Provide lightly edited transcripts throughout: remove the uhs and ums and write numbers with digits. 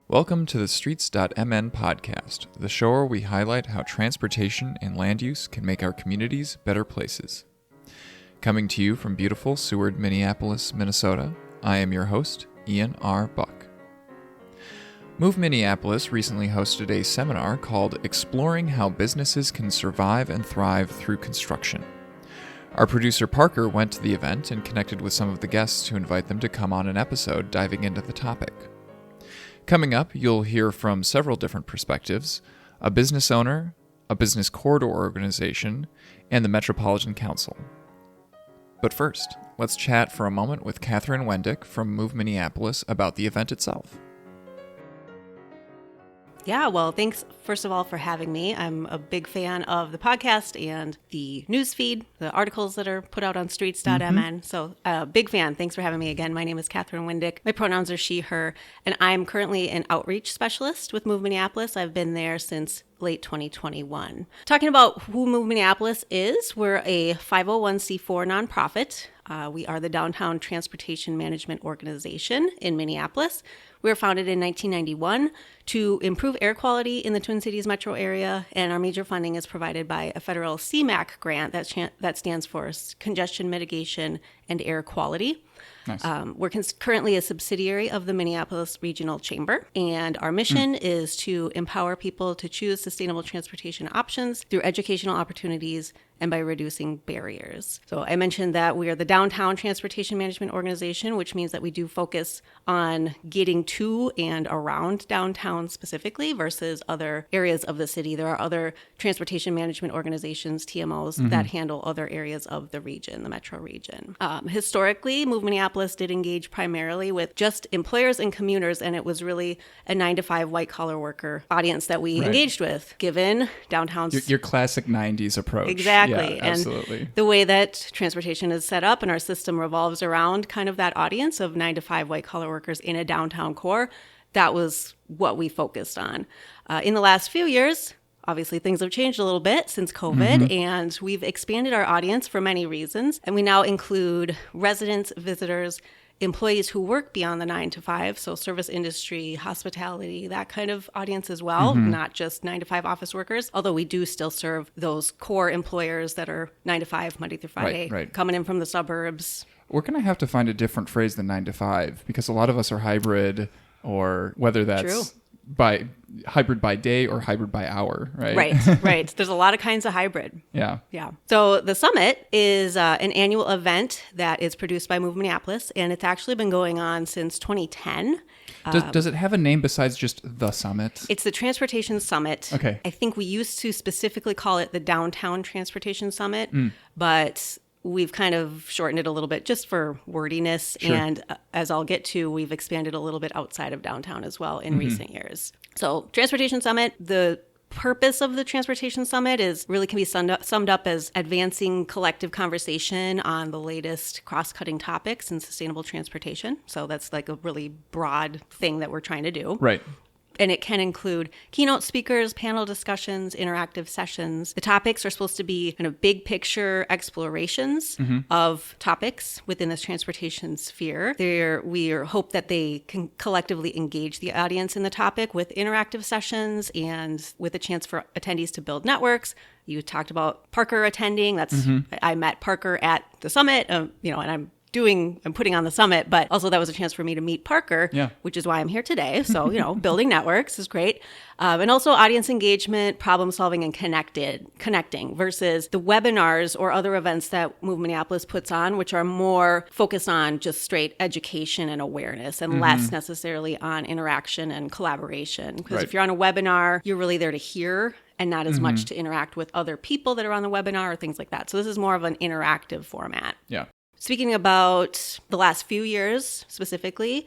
Welcome to the Streets.mn podcast, the show where we highlight how transportation and land use can make our communities better places. Coming to you from beautiful Seward, Minneapolis, Minnesota, I am your host, Ian R. Buck. Move Minneapolis recently hosted a seminar called Exploring How Businesses Can Survive and Thrive Through Construction. Our producer Parker went to the event and connected with some of the guests to invite them to come on an episode diving into the topic. Coming up, you'll hear from several different perspectives: a business owner, a business corridor organization, and the Metropolitan Council. But first, let's chat for a moment with Catherine Windyk from Move Minneapolis about the event itself. Yeah, well, thanks, first of all, for having me. I'm a big fan of the podcast and the news feed, the articles that are put out on streets.mn. So, big fan. Thanks for having me again. My name is Catherine Windyk. My pronouns are she, her, and I'm currently an outreach specialist with Move Minneapolis. I've been there since late 2021. Talking about who Move Minneapolis is, we're a 501c4 nonprofit. We are the Downtown Transportation Management Organization in Minneapolis. We were founded in 1991 to improve air quality in the Twin Cities metro area, and our major funding is provided by a federal CMAQ grant that stands for Congestion Mitigation and Air Quality. Nice. We're currently a subsidiary of the Minneapolis Regional Chamber, and our mission is to empower people to choose sustainable transportation options through educational opportunities and by reducing barriers. So I mentioned that we are the Downtown Transportation Management Organization, which means that we do focus on getting to and around downtown specifically versus other areas of the city. There are other transportation management organizations, TMOs, that handle other areas of the region, the metro region. Historically, Move Minneapolis did engage primarily with just employers and commuters, and it was really a 9-to-5 white-collar worker audience that we engaged with, given downtown's... Your classic 90s approach. Exactly. Yeah, absolutely. And the way that transportation is set up and our system revolves around kind of that audience of 9-to-5 white-collar workers in a downtown core, that was what we focused on. In the last few years, obviously, things have changed a little bit since COVID, and we've expanded our audience for many reasons. And we now include residents, visitors, employees who work beyond the 9-to-5, so service industry, hospitality, that kind of audience as well, not just 9-to-5 office workers, although we do still serve those core employers that are 9-to-5, Monday through Friday, coming in from the suburbs. We're going to have to find a different phrase than 9-to-5, because a lot of us are hybrid, or whether that's by hybrid by day or hybrid by hour, right? Right. There's a lot of kinds of hybrid. Yeah. So the summit is an annual event that is produced by Move Minneapolis, and it's actually been going on since 2010. Does it have a name besides just the summit? It's the Transportation Summit. Okay. I think we used to specifically call it the Downtown Transportation Summit, but we've kind of shortened it a little bit just for wordiness. Sure. And as I'll get to, we've expanded a little bit outside of downtown as well in recent years. So Transportation Summit, the purpose of the Transportation Summit can be summed up as advancing collective conversation on the latest cross-cutting topics in sustainable transportation. So that's like a really broad thing that we're trying to do. Right. And it can include keynote speakers, panel discussions, interactive sessions. The topics are supposed to be kind of big picture explorations of topics within this transportation sphere. We hope that they can collectively engage the audience in the topic with interactive sessions and with a chance for attendees to build networks. You talked about Parker attending. I met Parker at the summit, and I'm putting on the summit, but also that was a chance for me to meet Parker, which is why I'm here today. So, building networks is great. And also audience engagement, problem solving, and connecting versus the webinars or other events that Move Minneapolis puts on, which are more focused on just straight education and awareness and less necessarily on interaction and collaboration. Because if you're on a webinar, you're really there to hear and not as much to interact with other people that are on the webinar or things like that. So this is more of an interactive format. Yeah. Speaking about the last few years specifically,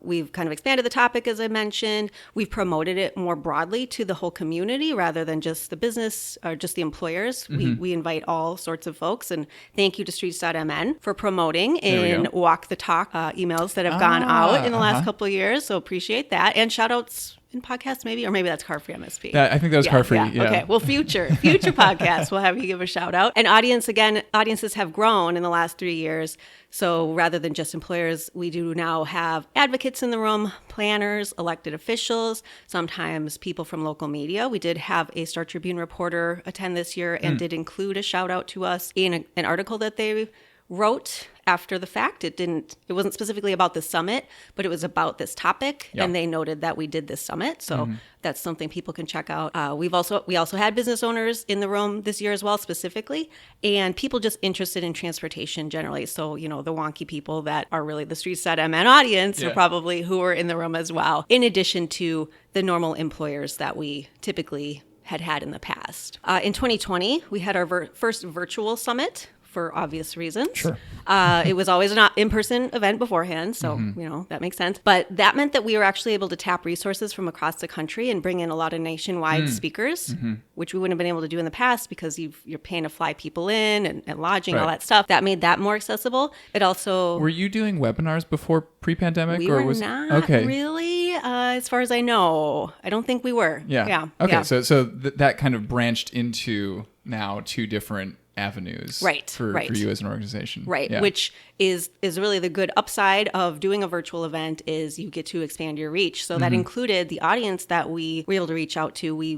we've kind of expanded the topic, as I mentioned. We've promoted it more broadly to the whole community rather than just the business or just the employers. We invite all sorts of folks. And thank you to Streets.mn for promoting in Walk the Talk emails that have gone out in the last couple of years. So appreciate that. And shout outs in podcasts, maybe, or maybe that's Car Free MSP. I think that was Car Free. Yeah. Okay. Well, future podcasts, we'll have you give a shout out. And audiences have grown in the last 3 years. So rather than just employers, we do now have advocates in the room, planners, elected officials, sometimes people from local media. We did have a Star Tribune reporter attend this year and did include a shout out to us in an article that they wrote after the fact. It wasn't specifically about the summit, but it was about this topic. Yep. And they noted that we did this summit. So that's something people can check out. We also had business owners in the room this year as well, specifically, and people just interested in transportation generally. So, the wonky people that are really the Streets.mn audience are probably who were in the room as well, in addition to the normal employers that we typically had in the past. In 2020, we had our first virtual summit, for obvious reasons. Sure. It was always an in-person event beforehand, so, that makes sense. But that meant that we were actually able to tap resources from across the country and bring in a lot of nationwide speakers, which we wouldn't have been able to do in the past because you're paying to fly people in and lodging, all that stuff. That made that more accessible. It also... Were you doing webinars before pre-pandemic? We were not really, as far as I know. I don't think we were. Yeah. Okay, yeah. So that kind of branched into now 2 different avenues for you as an organization. Right. Yeah. Which is really the good upside of doing a virtual event is you get to expand your reach. So that included the audience that we were able to reach out to. We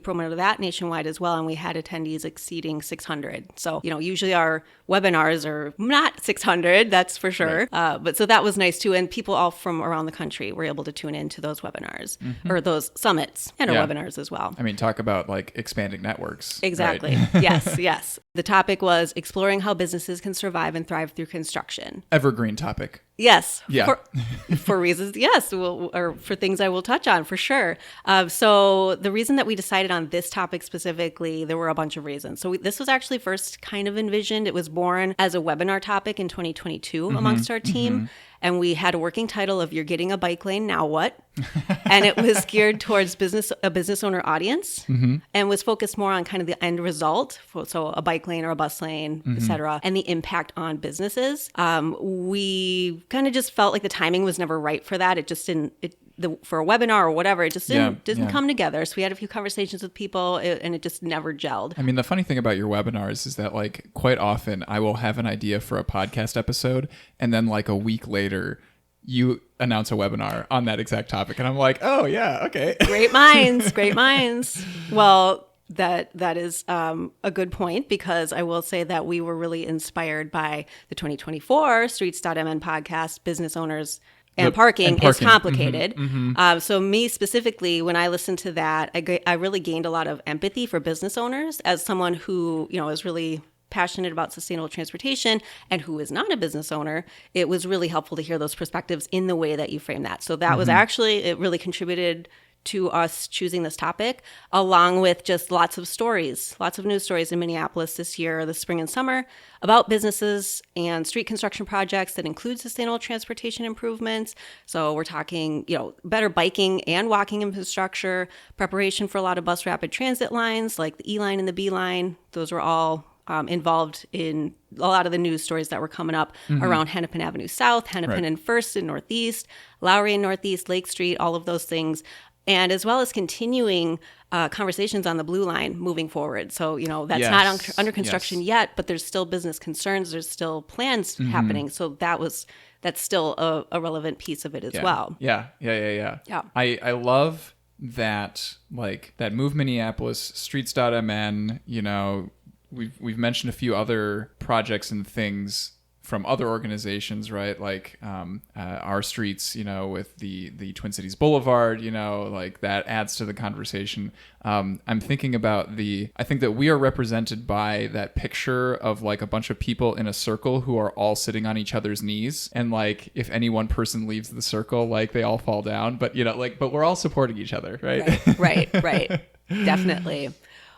promoted that nationwide as well, and we had attendees exceeding 600. So, usually our webinars are not 600, that's for sure. Right. But so that was nice too. And people all from around the country were able to tune into those webinars or those summits and our webinars as well. I mean, talk about like expanding networks. Exactly. Right? Yes. The topic was exploring how businesses can survive and thrive through construction. Evergreen topic. Yes. Yeah. For reasons, yes, or for things I will touch on for sure. So the reason that we decided on this topic specifically, there were a bunch of reasons. So this was actually first kind of envisioned. It was born as a webinar topic in 2022 amongst our team. And we had a working title of "You're Getting a Bike Lane, Now What?" And it was geared towards a business owner audience and was focused more on kind of the end result. So a bike lane or a bus lane, et cetera, and the impact on businesses. We kind of just felt like the timing was never right for that. It just didn't, for a webinar or whatever, it just didn't come together. So we had a few conversations with people and it just never gelled. I mean, the funny thing about your webinars is that like quite often I will have an idea for a podcast episode and then like a week later you announce a webinar on that exact topic. And I'm like, oh yeah, okay. Great minds. Well, that is a good point, because I will say that we were really inspired by the 2024 Streets.mn podcast, Business Owners and Parking is Complicated. So me specifically, when I listened to that, I really gained a lot of empathy for business owners as someone who, is really passionate about sustainable transportation and who is not a business owner. It was really helpful to hear those perspectives in the way that you frame that. So that was actually, it really contributed to us choosing this topic, along with just lots of news stories in Minneapolis this year, the spring and summer, about businesses and street construction projects that include sustainable transportation improvements. So we're talking, better biking and walking infrastructure, preparation for a lot of bus rapid transit lines like the E line and the B line. Those were all involved in a lot of the news stories that were coming up around Hennepin Avenue South, Hennepin and First in Northeast, Lowry in Northeast, Lake Street, all of those things. And as well as continuing conversations on the Blue Line moving forward. So, that's not under construction yet, but there's still business concerns. There's still plans happening. So that's still a relevant piece of it as well. Yeah. I love that, like, that Move Minneapolis, Streets.mn, we've mentioned a few other projects and things from other organizations, right? Like our streets, with the Twin Cities Boulevard, like that adds to the conversation. I'm thinking about I think that we are represented by that picture of like a bunch of people in a circle who are all sitting on each other's knees. And like, if any one person leaves the circle, like they all fall down, but but we're all supporting each other, right? Right. Definitely.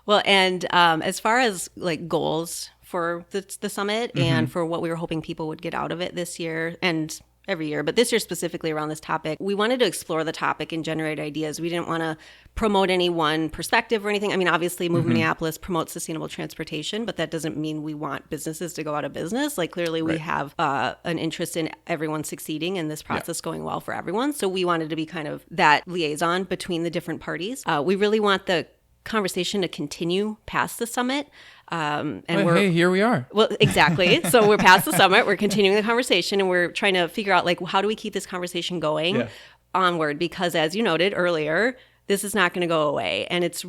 Well, and as far as like goals for the summit and for what we were hoping people would get out of it this year and every year, but this year specifically around this topic, we wanted to explore the topic and generate ideas. We didn't want to promote any one perspective or anything. I mean, obviously Move Minneapolis promotes sustainable transportation, but that doesn't mean we want businesses to go out of business. Like clearly we have an interest in everyone succeeding and this process going well for everyone. So we wanted to be kind of that liaison between the different parties. We really want the conversation to continue past the summit. Hey, here we are. Well, exactly. So we're past the summit. We're continuing the conversation, and we're trying to figure out, like, how do we keep this conversation going onward? Because as you noted earlier, this is not going to go away, and it's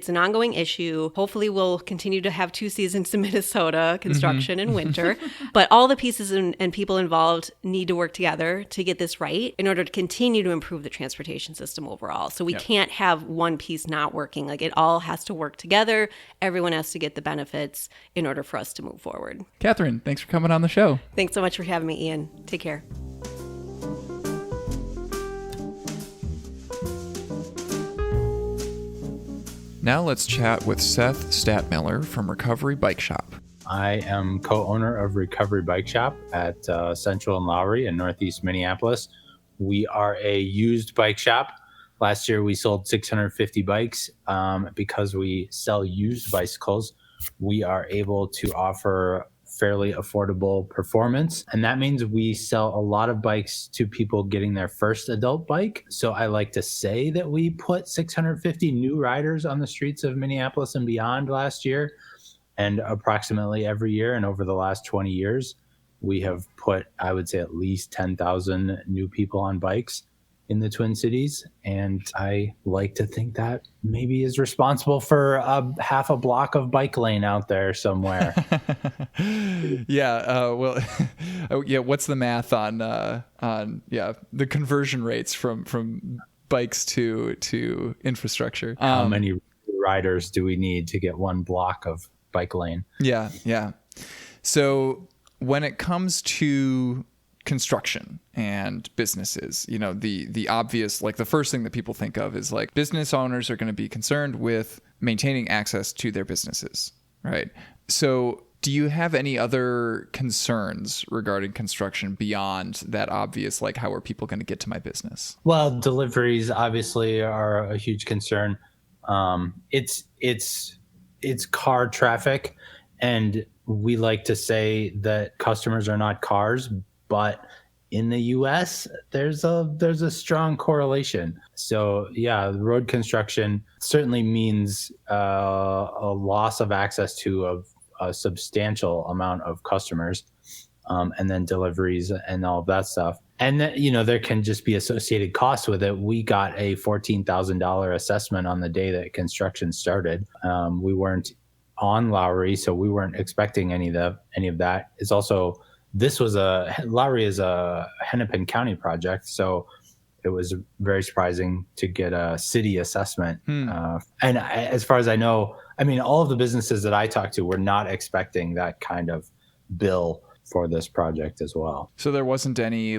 an ongoing issue. Hopefully we'll continue to have 2 seasons in Minnesota, construction and winter, but all the pieces and people involved need to work together to get this right in order to continue to improve the transportation system overall. So we can't have one piece not working. Like, it all has to work together. Everyone has to get the benefits in order for us to move forward. Catherine, thanks for coming on the show. Thanks so much for having me, Ian. Take care. Now let's chat with Seth Stattmiller from Recovery Bike Shop. I am co-owner of Recovery Bike Shop at Central and Lowry in Northeast Minneapolis. We are a used bike shop. Last year we sold 650 bikes. Because we sell used bicycles, we are able to offer fairly affordable performance. And that means we sell a lot of bikes to people getting their first adult bike. So I like to say that we put 650 new riders on the streets of Minneapolis and beyond last year. And approximately every year and over the last 20 years, we have put, I would say, at least 10,000 new people on bikes in the Twin Cities. And I like to think that maybe is responsible for half a block of bike lane out there somewhere. What's the math on the conversion rates from bikes to infrastructure? How many riders do we need to get one block of bike lane? Yeah. So when it comes to construction and businesses, the obvious, like the first thing that people think of is like business owners are going to be concerned with maintaining access to their businesses, right? So do you have any other concerns regarding construction beyond that obvious, like how are people going to get to my business? Well, deliveries obviously are a huge concern. It's car traffic, and we like to say that customers are not cars, but in the US, there's a strong correlation. So yeah, road construction certainly means a loss of access to a substantial amount of customers, and then deliveries and all of that stuff. And there can just be associated costs with it. We got a $14,000 assessment on the day that construction started. We weren't on Lowry, so we weren't expecting any of that. It's also, Lowry is a Hennepin County project, so it was very surprising to get a city assessment. As far as I know, all of the businesses that I talked to were not expecting that kind of bill for this project as well. So there wasn't any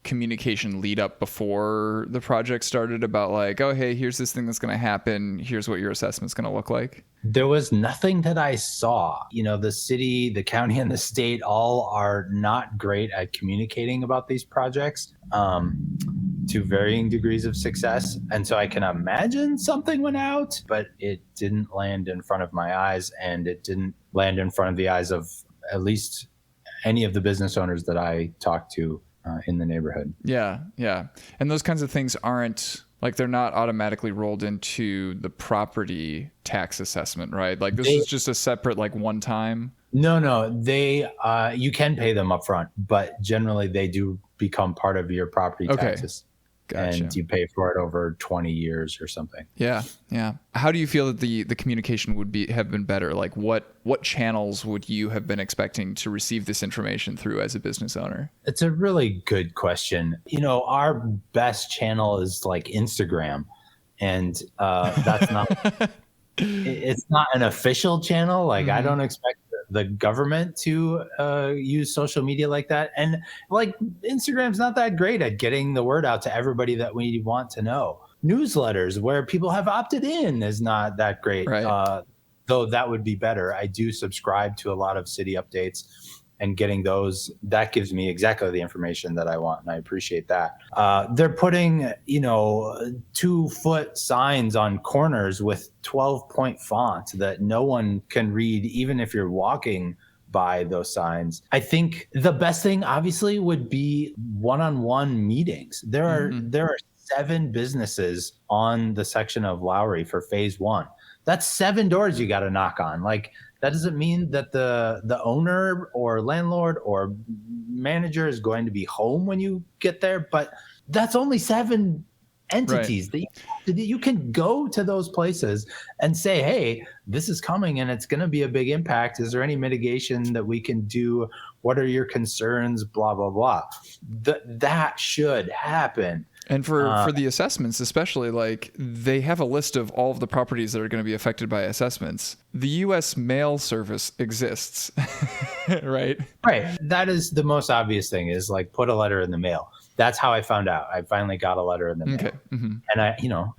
communication lead up before the project started about oh, hey, here's this thing that's going to happen. Here's what your assessment's going to look like. There was nothing that I saw. The city, the county, and the state all are not great at communicating about these projects to varying degrees of success. And so I can imagine something went out, but it didn't land in front of my eyes, and it didn't land in front of the eyes of at least any of the business owners that I talked to in the neighborhood. Yeah. And those kinds of things aren't they're not automatically rolled into the property tax assessment, right? This is just a separate one time. No, they you can pay them up front, but generally they do become part of your property taxes. Gotcha. And you pay for it over 20 years or something. Yeah. How do you feel that the communication have been better? What channels would you have been expecting to receive this information through as a business owner? It's a really good question. Our best channel is Instagram, and that's not it's not an official channel. I don't expect the government to use social media like that. And Instagram's not that great at getting the word out to everybody that we want to know. Newsletters where people have opted in is not that great. Right. Though that would be better. I do subscribe to a lot of city updates, and getting those, that gives me exactly the information that I want, and I appreciate that. They're putting 2-foot signs on corners with 12-point font that no one can read, even if you're walking by those signs. I think the best thing obviously would be one-on-one meetings. There are 7 businesses on the section of Lowry for phase 1. That's 7 doors you got to knock on. Like, that doesn't mean that the owner or landlord or manager is going to be home when you get there, but that's only 7 entities that you can go to those places and say, hey, this is coming and it's going to be a big impact. Is there any mitigation that we can do? What are your concerns? Blah, blah, blah. That should happen. And for the assessments, especially, like, they have a list of all of the properties that are going to be affected by assessments. The U.S. mail service exists, right? Right. That is the most obvious thing, is like, put a letter in the mail. That's how I found out. I finally got a letter in the mail. Okay. Mm-hmm. And I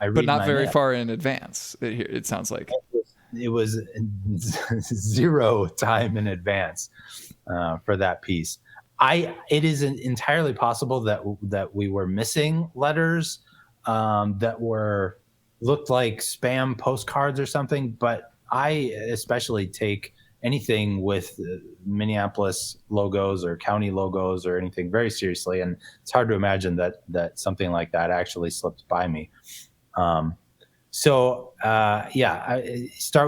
read, but not very far in advance. It sounds like it was 0 time in advance for that piece. It is entirely possible that we were missing letters that looked like spam postcards or something. But I especially take anything with Minneapolis logos or county logos or anything very seriously, and it's hard to imagine that something like that actually slipped by me. I start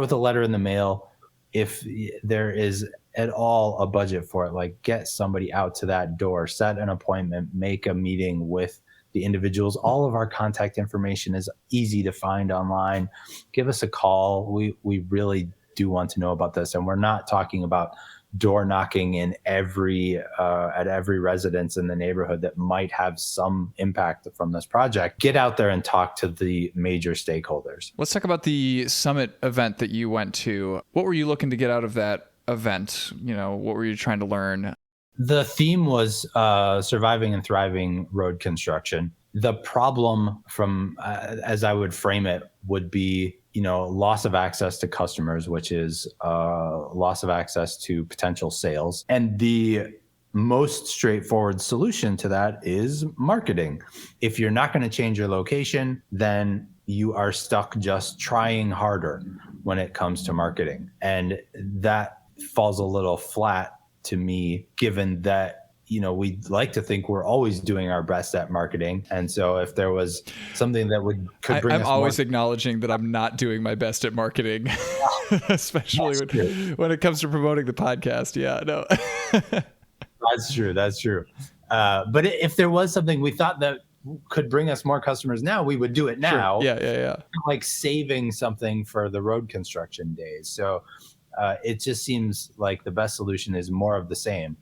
with a letter in the mail. If there is at all a budget for it, like, get somebody out to that door, set an appointment, make a meeting with the individuals. All of our contact information is easy to find online. Give us a call. We really do want to know about this, and we're not talking about door knocking in at every residence in the neighborhood that might have some impact from this project. Get out there and talk to the major stakeholders. Let's talk about the summit event that you went to. What were you looking to get out of that event? What were you trying to learn? The theme was surviving and thriving road construction. The problem, from as I would frame it, would be loss of access to customers, which is loss of access to potential sales. And the most straightforward solution to that is marketing. If you're not going to change your location, then you are stuck just trying harder when it comes to marketing. And that falls a little flat to me, given that we'd like to think we're always doing our best at marketing. And so if there was something that could bring I'm always acknowledging that I'm not doing my best at marketing, especially when it comes to promoting the podcast. Yeah, no. That's true. But if there was something we thought that could bring us more customers now, we would do it now. Sure. Yeah. Like saving something for the road construction days. So it just seems like the best solution is more of the same.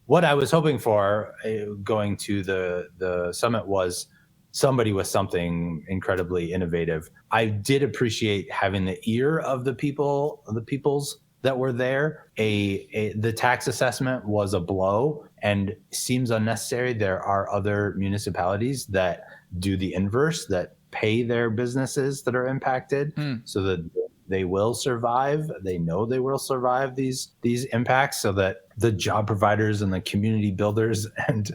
What I was hoping for going to the summit was somebody with something incredibly innovative. I did appreciate having the ear of the peoples that were there. The tax assessment was a blow and seems unnecessary. There are other municipalities that do the inverse, that pay their businesses that are impacted so that they will survive. They know they will survive these impacts, so that the job providers and the community builders and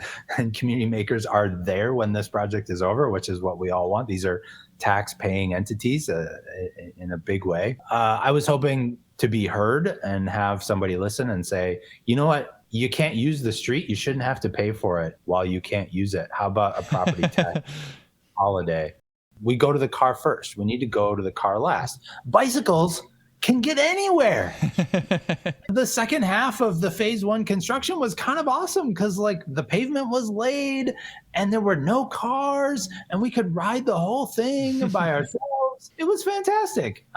community makers are there when this project is over, which is what we all want. These are tax-paying entities in a big way. I was hoping to be heard and have somebody listen and say, you know what? You can't use the street. You shouldn't have to pay for it while you can't use it. How about a property tax holiday? We go to the car first. We need to go to the car last. Bicycles can get anywhere. The second half of the phase 1 construction was kind of awesome because, like, the pavement was laid and there were no cars and we could ride the whole thing by ourselves. It was fantastic.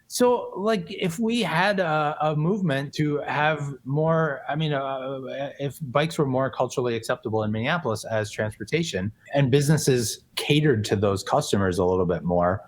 So, like, if we had a movement to have more, if bikes were more culturally acceptable in Minneapolis as transportation and businesses catered to those customers a little bit more,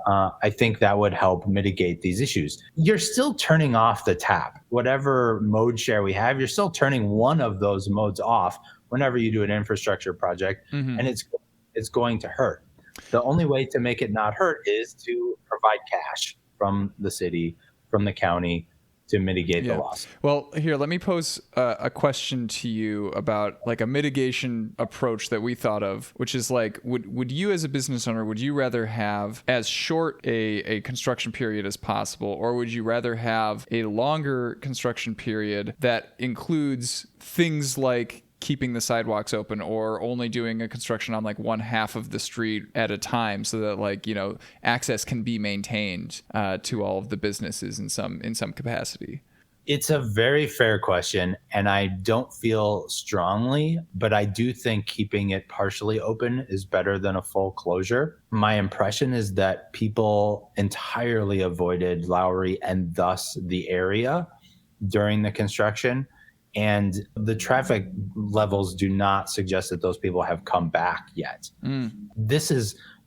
I think that would help mitigate these issues. You're still turning off the tap. Whatever mode share we have, you're still turning one of those modes off whenever you do an infrastructure project, and it's going to hurt. The only way to make it not hurt is to provide cash from the city, from the county, to mitigate the loss. Well, here, let me pose a question to you about like a mitigation approach that we thought of, which is like, would you as a business owner, would you rather have as short a construction period as possible, or would you rather have a longer construction period that includes things like keeping the sidewalks open or only doing a construction on like one half of the street at a time so that like, you know, access can be maintained to all of the businesses in some capacity? It's a very fair question, and I don't feel strongly, but I do think keeping it partially open is better than a full closure. My impression is that people entirely avoided Lowry and thus the area during the construction. And the traffic levels do not suggest that those people have come back yet.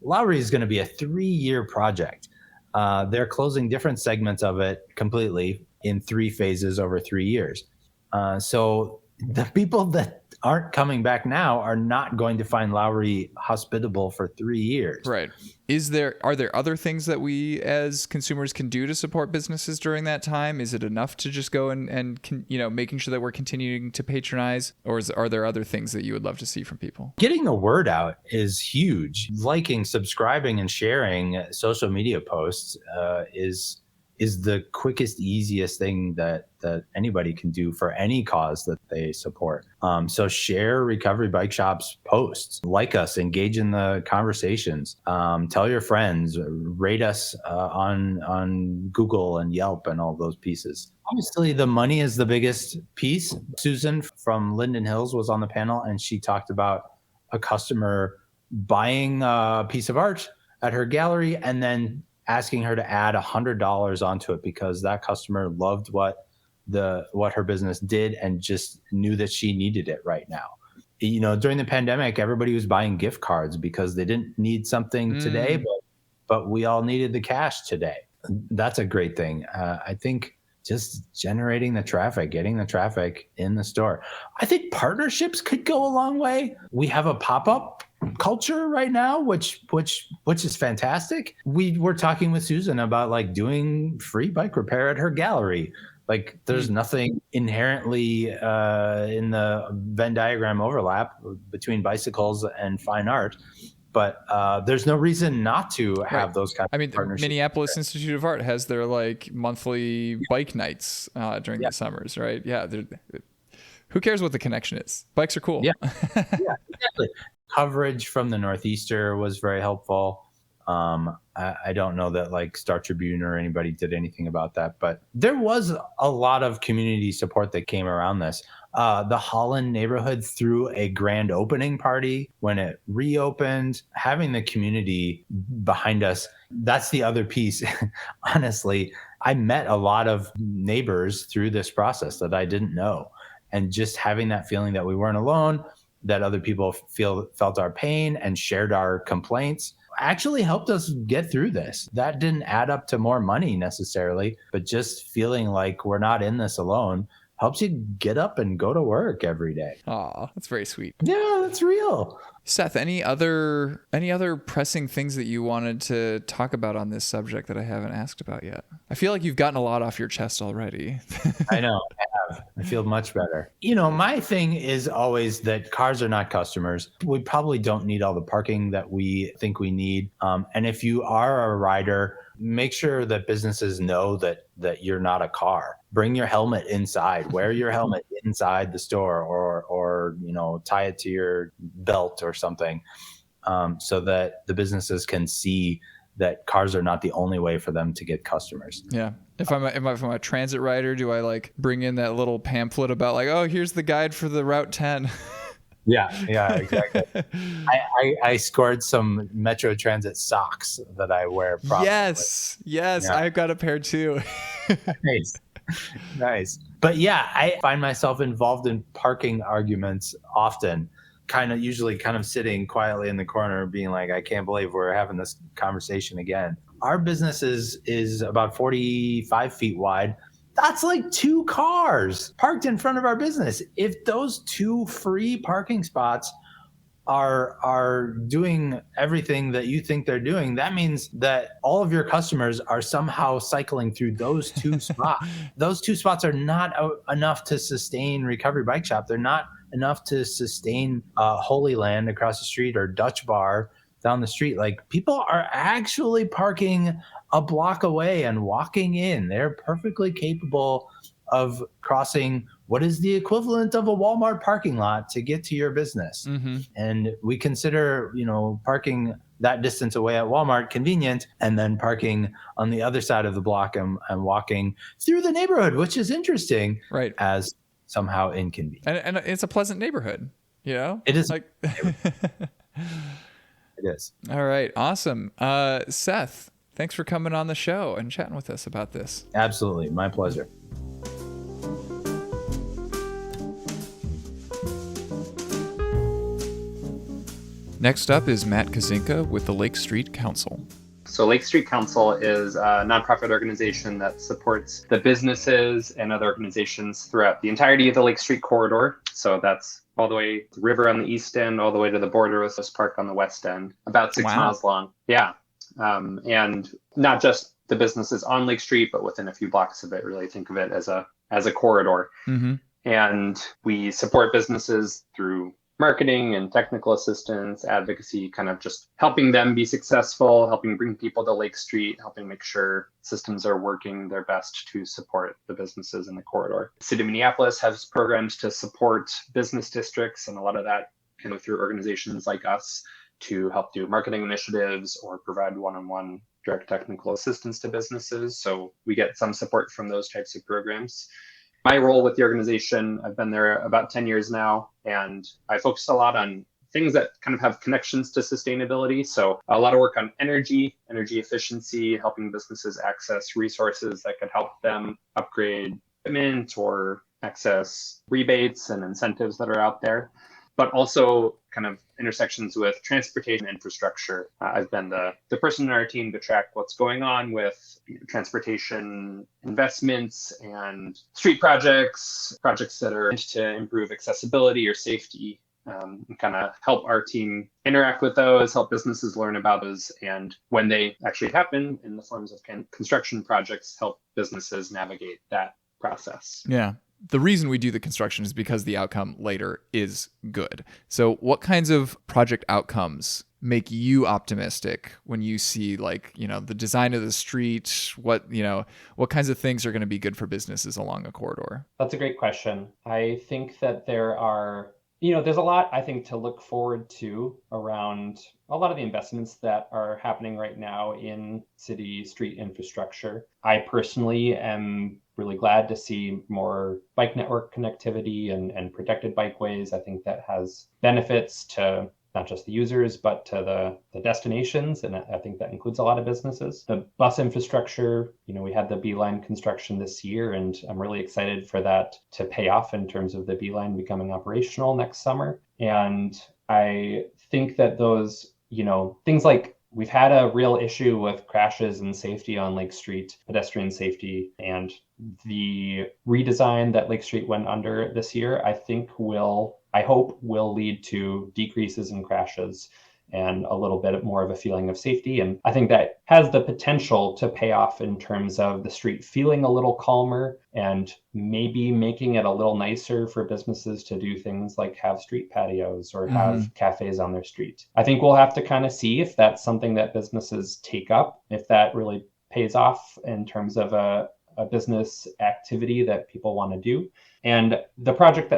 Lowry is going to be a 3-year project. They're closing different segments of it completely in 3 phases over 3 years. So the people that aren't coming back now are not going to find Lowry hospitable for 3 years. Right. Are there other things that we as consumers can do to support businesses during that time? Is it enough to just go and making sure that we're continuing to patronize, or are there other things that you would love to see from people? Getting the word out is huge. Liking, subscribing, and sharing social media posts is the quickest, easiest thing that anybody can do for any cause that they support. So share Recovery Bike Shop's posts, like us, engage in the conversations, tell your friends, rate us on Google and Yelp and all those pieces. Obviously, the money is the biggest piece. Susan from Linden Hills was on the panel, and she talked about a customer buying a piece of art at her gallery and then asking her to add $100 onto it because that customer loved what her business did and just knew that she needed it right now. You know, during the pandemic, everybody was buying gift cards because they didn't need something today, but we all needed the cash today. That's a great thing. I think just generating the traffic, getting the traffic in the store. I think partnerships could go a long way. We have a pop-up culture right now, which is fantastic. We were talking with Susan about like doing free bike repair at her gallery. Like there's nothing inherently in the Venn diagram overlap between bicycles and fine art. But there's no reason not to have those kinds of partnerships. Minneapolis Institute of Art has their like monthly bike nights during the summers, right? Yeah. Who cares what the connection is? Bikes are cool. Yeah, exactly. Coverage from the Northeaster was very helpful. I don't know that like Star Tribune or anybody did anything about that, but there was a lot of community support that came around this. The Holland neighborhood threw a grand opening party when it reopened, having the community behind us. That's the other piece. Honestly, I met a lot of neighbors through this process that I didn't know. And just having that feeling that we weren't alone, that other people felt our pain and shared our complaints actually helped us get through this. That didn't add up to more money necessarily, but just feeling like we're not in this alone helps you get up and go to work every day. Aw, that's very sweet. Yeah, that's real. Seth, any other pressing things that you wanted to talk about on this subject that I haven't asked about yet? I feel like you've gotten a lot off your chest already. I know, I have. I feel much better. You know, my thing is always that cars are not customers. We probably don't need all the parking that we think we need. And if you are a rider, make sure that businesses know that you're not a car. Bring your helmet inside. Wear your helmet inside the store, or you know, tie it to your belt or something, so that the businesses can see that cars are not the only way for them to get customers. Yeah. If I'm a transit rider, do I like bring in that little pamphlet about like, oh, here's the guide for the Route 10? Yeah, exactly. I scored some Metro Transit socks that I wear properly. Yes, yeah. I've got a pair too. Nice. But yeah, I find myself involved in parking arguments often, usually sitting quietly in the corner being like, I can't believe we're having this conversation again. Our business is about 45 feet wide. That's like 2 cars parked in front of our business. If those 2 free parking spots are doing everything that you think they're doing, that means that all of your customers are somehow cycling through those two spots. Those two spots are not enough to sustain Recovery Bike Shop. They're not enough to sustain Holy Land across the street or Dutch Bar down the street. Like, people are actually parking a block away and walking in. They're perfectly capable of crossing what is the equivalent of a Walmart parking lot to get to your business. Mm-hmm. And we consider, parking that distance away at Walmart convenient, and then parking on the other side of the block and walking through the neighborhood, which is interesting, right, as somehow inconvenient. And it's a pleasant neighborhood, It is. Like, it is. All right. Awesome. Seth, thanks for coming on the show and chatting with us about this. Absolutely. My pleasure. Next up is Matt Kazinka with the Lake Street Council. So Lake Street Council is a nonprofit organization that supports the businesses and other organizations throughout the entirety of the Lake Street corridor. So that's all the way to the river on the east end, all the way to the border with West Park on the west end, about 6 miles long. Yeah. And not just the businesses on Lake Street, but within a few blocks of it. Really think of it as a corridor. Mm-hmm. And we support businesses through marketing and technical assistance, advocacy, kind of just helping them be successful, helping bring people to Lake Street, helping make sure systems are working their best to support the businesses in the corridor. The City of Minneapolis has programs to support business districts, and a lot of that can go through organizations like us to help do marketing initiatives or provide one-on-one direct technical assistance to businesses. So we get some support from those types of programs. My role with the organization, I've been there about 10 years now, and I focus a lot on things that kind of have connections to sustainability. So a lot of work on energy efficiency, helping businesses access resources that could help them upgrade equipment or access rebates and incentives that are out there, but also kind of intersections with transportation infrastructure. I've been the person in our team to track what's going on with transportation investments and street projects that are meant to improve accessibility or safety, and kind of help our team interact with those, help businesses learn about those, and when they actually happen in the forms of construction projects, help businesses navigate that process. Yeah. The reason we do the construction is because the outcome later is good. So what kinds of project outcomes make you optimistic when you see, like, the design of the street, what kinds of things are going to be good for businesses along a corridor? That's a great question. I think that there are, there's a lot, I think, to look forward to around a lot of the investments that are happening right now in city street infrastructure. I personally am really glad to see more bike network connectivity and protected bikeways. I think that has benefits to not just the users, but to the destinations. And I think that includes a lot of businesses. The bus infrastructure, we had the B-line construction this year, and I'm really excited for that to pay off in terms of the B-line becoming operational next summer. And I think that those, things like, we've had a real issue with crashes and safety on Lake Street, pedestrian safety, and the redesign that Lake Street went under this year, I hope will lead to decreases in crashes and a little bit more of a feeling of safety. And I think that has the potential to pay off in terms of the street feeling a little calmer and maybe making it a little nicer for businesses to do things like have street patios or have cafes on their street. I think we'll have to kind of see if that's something that businesses take up, if that really pays off in terms of a business activity that people want to do. And the projects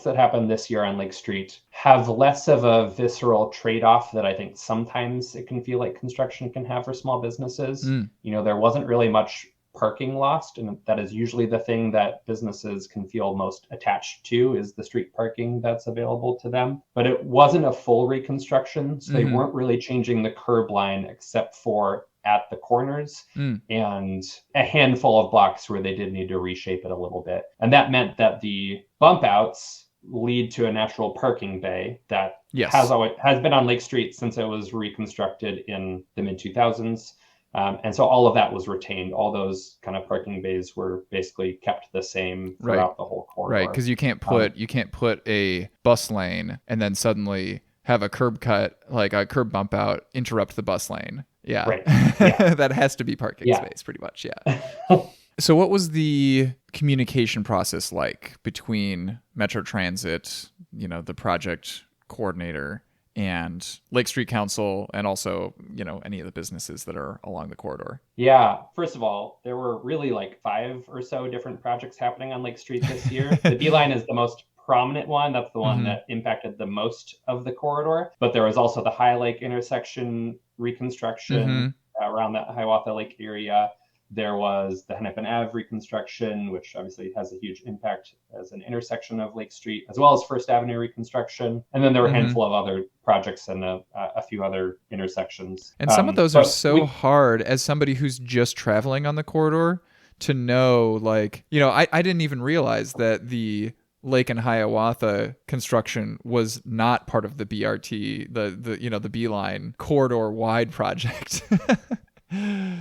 that happened this year on Lake Street have less of a visceral trade-off that I think sometimes it can feel like construction can have for small businesses. There wasn't really much parking lost, and that is usually the thing that businesses can feel most attached to, is the street parking that's available to them. But it wasn't a full reconstruction, so they weren't really changing the curb line except for at the corners and a handful of blocks where they did need to reshape it a little bit. And that meant that the bump outs lead to a natural parking bay that has been on Lake Street since it was reconstructed in the mid-2000s. And so all of that was retained. All those kind of parking bays were basically kept the same throughout the whole corridor. Right, because you can't put a bus lane and then suddenly have a curb cut, like a curb bump out, interrupt the bus lane. Yeah. Right. Yeah. That has to be parking Yeah. space pretty much. Yeah. So what was the communication process like between Metro Transit, the project coordinator, and Lake Street Council, and also, any of the businesses that are along the corridor? Yeah. First of all, there were really like 5 or so different projects happening on Lake Street this year. The Beeline is the most prominent one. That's the one that impacted the most of the corridor. But there was also the High Lake intersection reconstruction around that Hiawatha Lake area. There was the Hennepin Ave reconstruction, which obviously has a huge impact as an intersection of Lake Street, as well as First Avenue reconstruction. And then there were a handful of other projects and a few other intersections. And some of those are so hard as somebody who's just traveling on the corridor to know, like, I didn't even realize that the Lake and Hiawatha construction was not part of the BRT, the Beeline corridor wide project.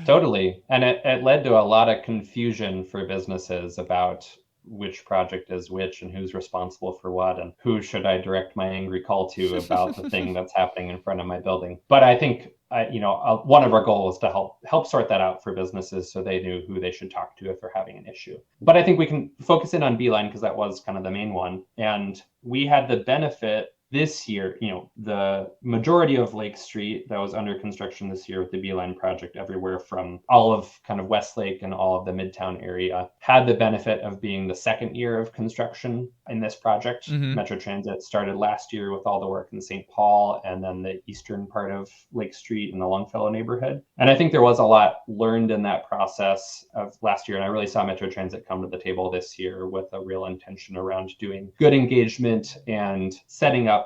Totally. And it led to a lot of confusion for businesses about which project is which and who's responsible for what and who should I direct my angry call to about the thing that's happening in front of my building. But I think, one of our goals was to help sort that out for businesses so they knew who they should talk to if they're having an issue. But I think we can focus in on Beeline because that was kind of the main one. And we had the benefit this year, the majority of Lake Street that was under construction this year with the Beeline project, everywhere from all of kind of Westlake and all of the Midtown area, had the benefit of being the second year of construction in this project. Metro Transit started last year with all the work in St. Paul and then the eastern part of Lake Street in the Longfellow neighborhood. And I think there was a lot learned in that process of last year. And I really saw Metro Transit come to the table this year with a real intention around doing good engagement and setting up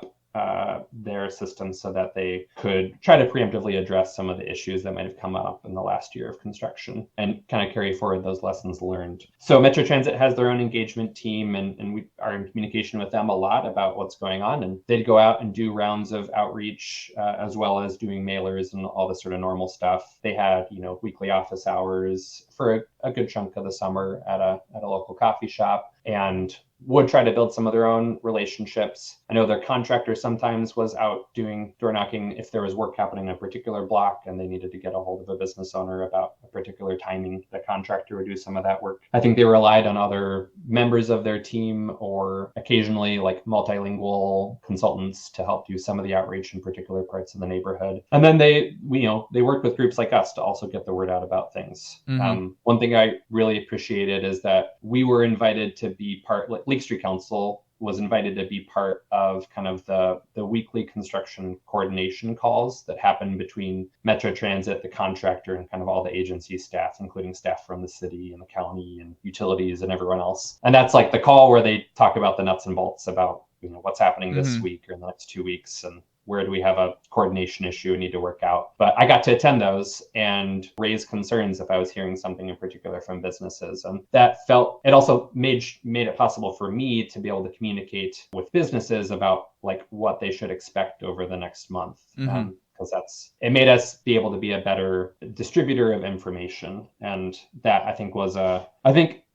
their system so that they could try to preemptively address some of the issues that might have come up in the last year of construction and kind of carry forward those lessons learned. So Metro Transit has their own engagement team, and we are in communication with them a lot about what's going on. And they'd go out and do rounds of outreach as well as doing mailers and all the sort of normal stuff. They had, weekly office hours for a good chunk of the summer at a local coffee shop, and would try to build some of their own relationships. I know their contractor sometimes was out doing door knocking if there was work happening in a particular block and they needed to get a hold of a business owner about a particular timing. The contractor would do some of that work. I think they relied on other members of their team or occasionally like multilingual consultants to help do some of the outreach in particular parts of the neighborhood. And then they worked with groups like us to also get the word out about things. One thing I really appreciated is that we were invited to be part, like Lake Street Council was invited to be part of kind of the weekly construction coordination calls that happen between Metro Transit, the contractor, and kind of all the agency staff, including staff from the city and the county and utilities and everyone else. And that's like the call where they talk about the nuts and bolts about, what's happening this week or in the next 2 weeks and where do we have a coordination issue we need to work out. But I got to attend those and raise concerns if I was hearing something in particular from businesses. And it also made it possible for me to be able to communicate with businesses about like what they should expect over the next month. Because it made us be able to be a better distributor of information. And that I think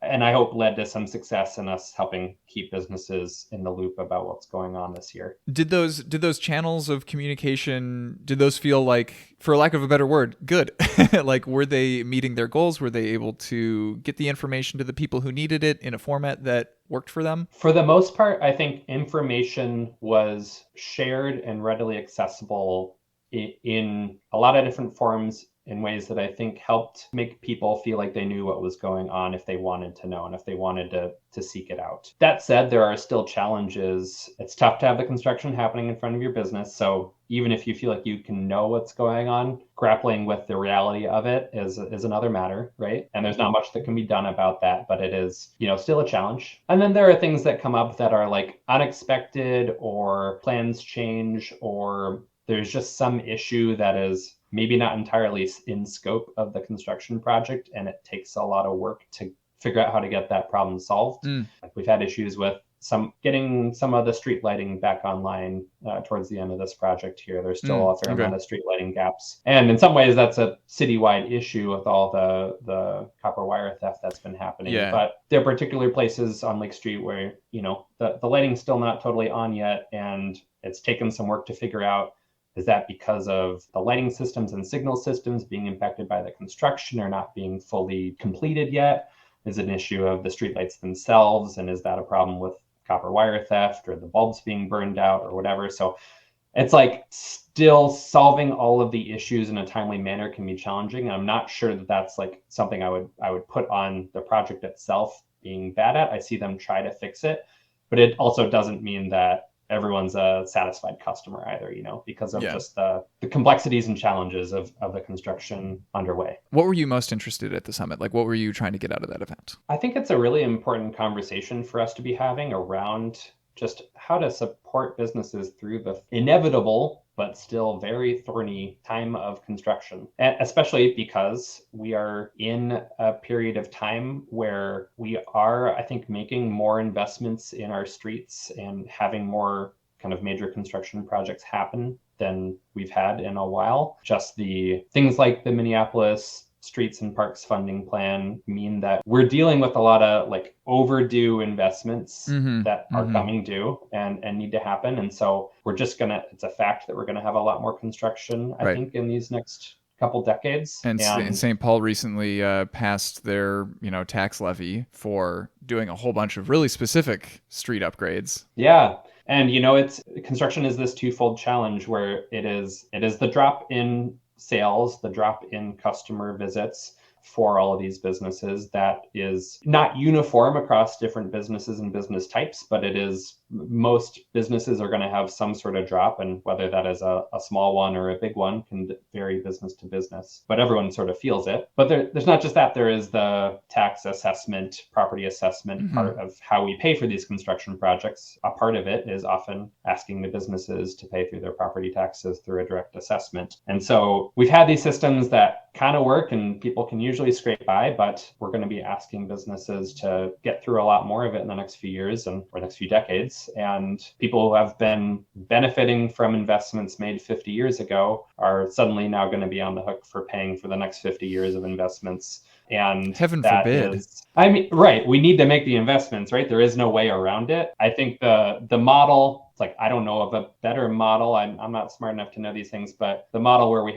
and I hope led to some success in us helping keep businesses in the loop about what's going on this year. Did those channels of communication, did those feel like, for lack of a better word, good? Like, were they meeting their goals? Were they able to get the information to the people who needed it in a format that worked for them? For the most part, I think information was shared and readily accessible in a lot of different forms in ways that I think helped make people feel like they knew what was going on if they wanted to know and if they wanted to seek it out. That said, there are still challenges. It's tough to have the construction happening in front of your business. So even if you feel like you can know what's going on, grappling with the reality of it is another matter, right? And there's not much that can be done about that, but it is, still a challenge. And then there are things that come up that are like unexpected or plans change or there's just some issue that is maybe not entirely in scope of the construction project, and it takes a lot of work to figure out how to get that problem solved. Like we've had issues with getting some of the street lighting back online towards the end of this project here. There's still a fair amount of street lighting gaps. And in some ways, that's a citywide issue with all the copper wire theft that's been happening. Yeah. But there are particular places on Lake Street where, the lighting's still not totally on yet. And it's taken some work to figure out, is that because of the lighting systems and signal systems being impacted by the construction or not being fully completed yet? Is it an issue of the streetlights themselves? And is that a problem with copper wire theft or the bulbs being burned out or whatever? So it's like still solving all of the issues in a timely manner can be challenging. And I'm not sure that that's like something I would put on the project itself being bad at. I see them try to fix it, but it also doesn't mean that everyone's a satisfied customer either, because of just the complexities and challenges of the construction underway. What were you most interested at the summit? Like, what were you trying to get out of that event? I think it's a really important conversation for us to be having around just how to support businesses through the inevitable but still very thorny time of construction, and especially because we are in a period of time where we are, I think, making more investments in our streets and having more kind of major construction projects happen than we've had in a while. Just the things like the Minneapolis Streets and Parks funding plan mean that we're dealing with a lot of like overdue investments that are coming due and need to happen. And so it's a fact that we're going to have a lot more construction, I think, in these next couple decades. And St. Paul recently passed their, tax levy for doing a whole bunch of really specific street upgrades. Yeah. And, construction is this twofold challenge where it is the drop in sales, the drop in customer visits for all of these businesses that is not uniform across different businesses and business types, but it is most businesses are going to have some sort of drop, and whether that is a small one or a big one can vary business to business, but everyone sort of feels it. But there's not just that, there is the tax assessment, property assessment part of how we pay for these construction projects. A part of it is often asking the businesses to pay through their property taxes through a direct assessment. And so we've had these systems that kind of work and people can usually scrape by, but we're going to be asking businesses to get through a lot more of it in the next few years or next few decades. And people who have been benefiting from investments made 50 years ago are suddenly now going to be on the hook for paying for the next 50 years of investments. And heaven forbid. Right. We need to make the investments, right? There is no way around it. I think the model, it's like, I don't know of a better model. I'm not smart enough to know these things, but the model where we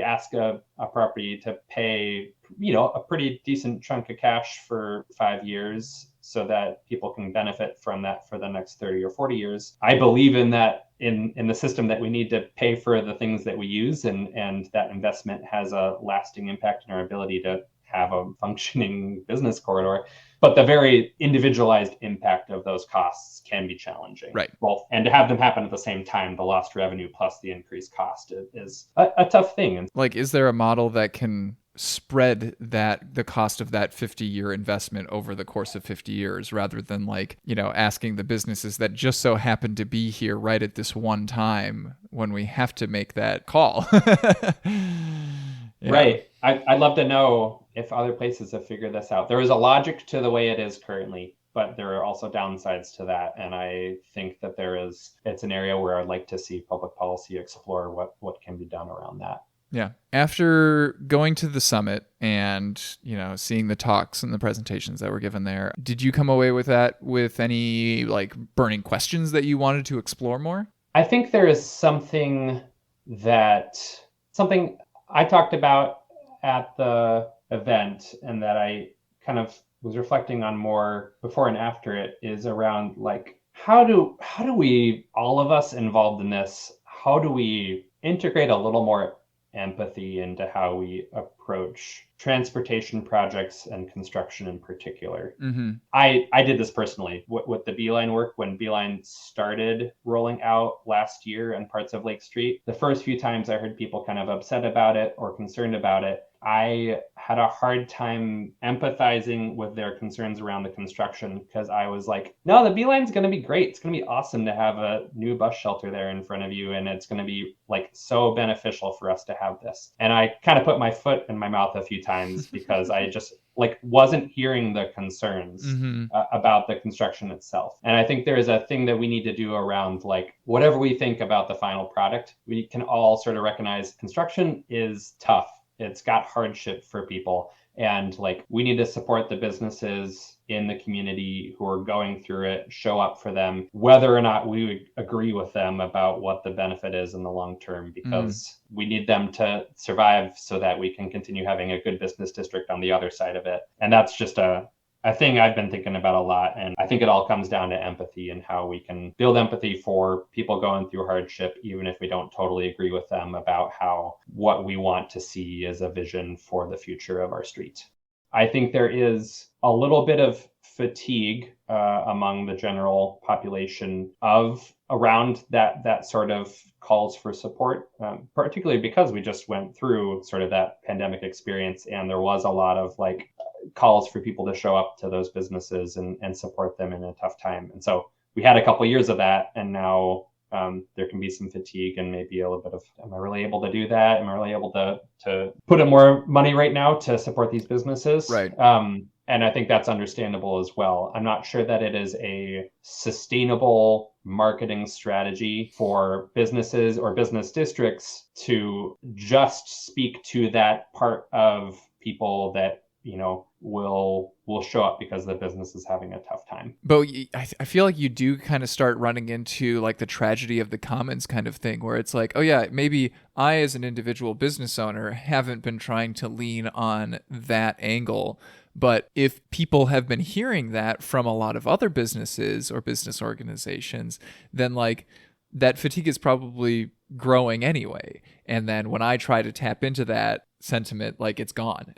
ask a property to pay, a pretty decent chunk of cash for 5 years so that people can benefit from that for the next 30 or 40 years. I believe in that, in the system, that we need to pay for the things that we use, and that investment has a lasting impact on our ability to have a functioning business corridor. But the very individualized impact of those costs can be challenging. Right. And to have them happen at the same time, the lost revenue plus the increased cost is a tough thing. And like, is there a model that can spread the cost of that 50-year investment over the course of 50 years rather than asking the businesses that just so happen to be here right at this one time when we have to make that call? Right. I'd love to know if other places have figured this out. There is a logic to the way it is currently, but there are also downsides to that. And I think that it's an area where I'd like to see public policy explore what can be done around that. Yeah. After going to the summit and, seeing the talks and the presentations that were given there, did you come away with any burning questions that you wanted to explore more? I think there is something I talked about at the event and that I kind of was reflecting on more before and after it, is around how do we, all of us involved in this, how do we integrate a little more empathy into how we approach transportation projects and construction in particular. I did this personally with the Beeline work. When Beeline started rolling out last year in parts of Lake Street, the first few times I heard people kind of upset about it or concerned about it, I had a hard time empathizing with their concerns around the construction, because I was like, no, the Beeline's going to be great. It's going to be awesome to have a new bus shelter there in front of you. And it's going to be so beneficial for us to have this. And I kind of put my foot in my mouth a few times because I just wasn't hearing the concerns about the construction itself. And I think there is a thing that we need to do around whatever we think about the final product, we can all sort of recognize construction is tough. it's got hardship for people. And like, we need to support the businesses in the community who are going through it, show up for them, whether or not we agree with them about what the benefit is in the long term, because we need them to survive so that we can continue having a good business district on the other side of it. And that's just a thing I've been thinking about a lot. And I think it all comes down to empathy and how we can build empathy for people going through hardship, even if we don't totally agree with them about what we want to see as a vision for the future of our street. I think there is a little bit of fatigue among the general population around that sort of calls for support, particularly because we just went through sort of that pandemic experience, and there was a lot of like calls for people to show up to those businesses and support them in a tough time. And so we had a couple years of that, and now there can be some fatigue and maybe a little bit of, am I really able to do that? Am I really able to put in more money right now to support these businesses? Right. And I think that's understandable as well. I'm not sure that it is a sustainable marketing strategy for businesses or business districts to just speak to that part of people that, you know, will show up because the business is having a tough time. But I feel like you do kind of start running into like the tragedy of the commons kind of thing, where it's like, oh yeah, maybe I as an individual business owner haven't been trying to lean on that angle. But if people have been hearing that from a lot of other businesses or business organizations, then like that fatigue is probably growing anyway. And then when I try to tap into that sentiment, like it's gone.